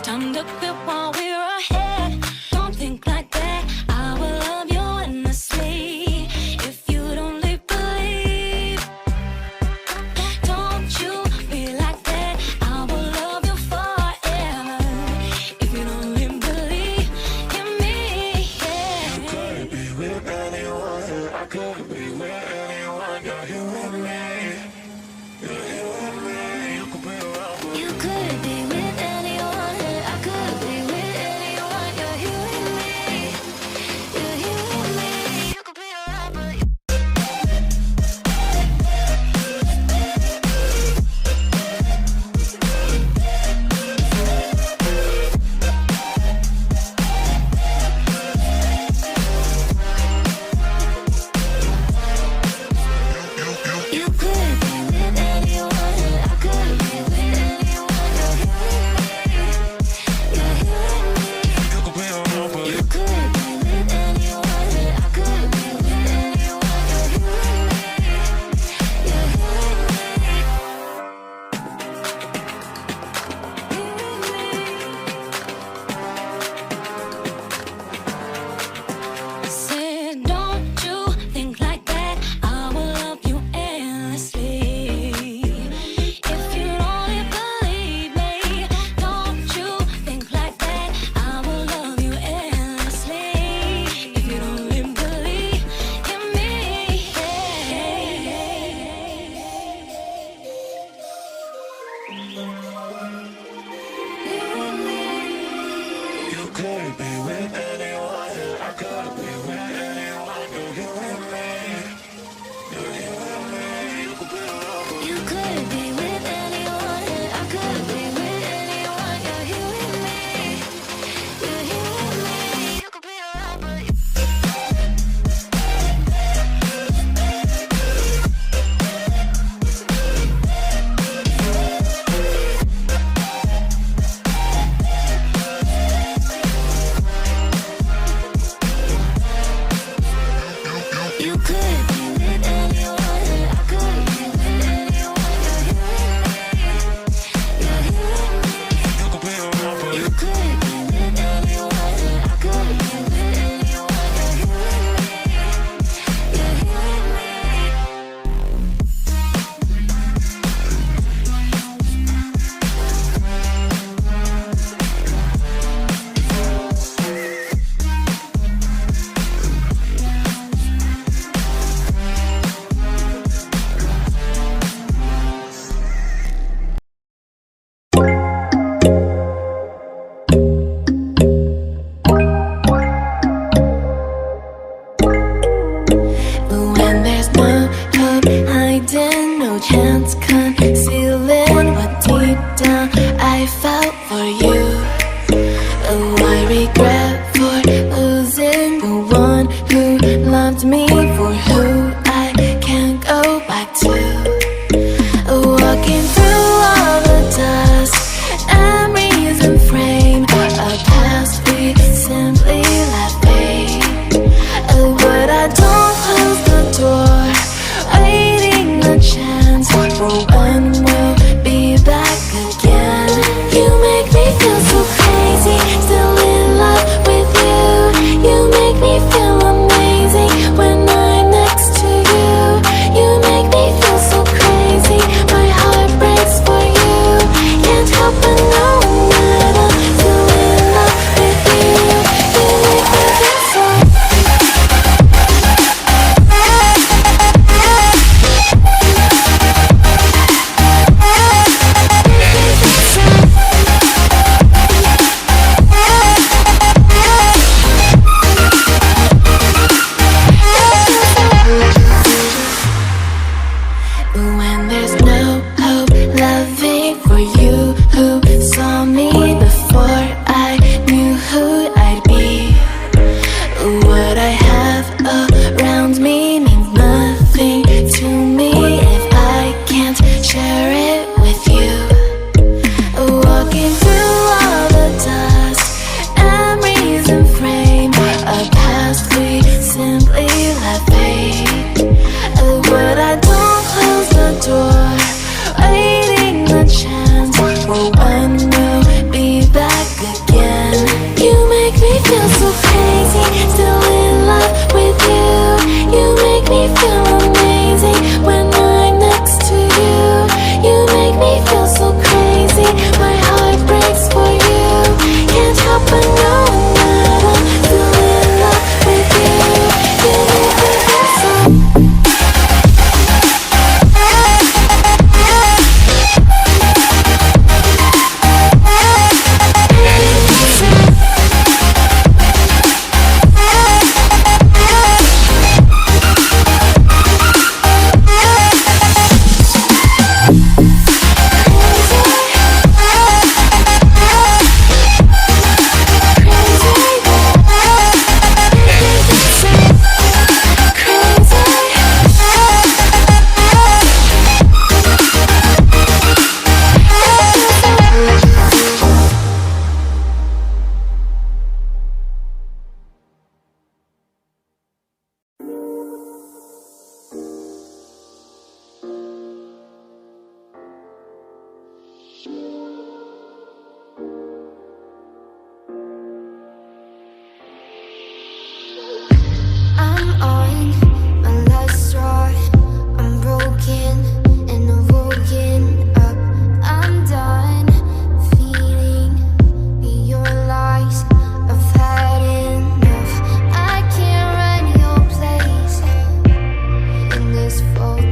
Time to quit while we're ahead. Don't think like that. I will love you endlessly. If you don't believe, don't you be like that. I will love you forever. If you don't believe in me, yeah. You could be with anyone, I could be with anyone. You're here with me, you're here with me. You could be around, but You could be with anyone. I could be with anyone. You're here with me. You're here with me. You could be around, but you feel amazing when I'm next to you. You make me feel so crazy. My heart breaks for you. Can't help but know that I'm still in love with you. You make me feel so. I'm on my last straw. I'm broken and I'm woken up. I'm done feeding your lies. I've had enough. I can't run your place in this fault.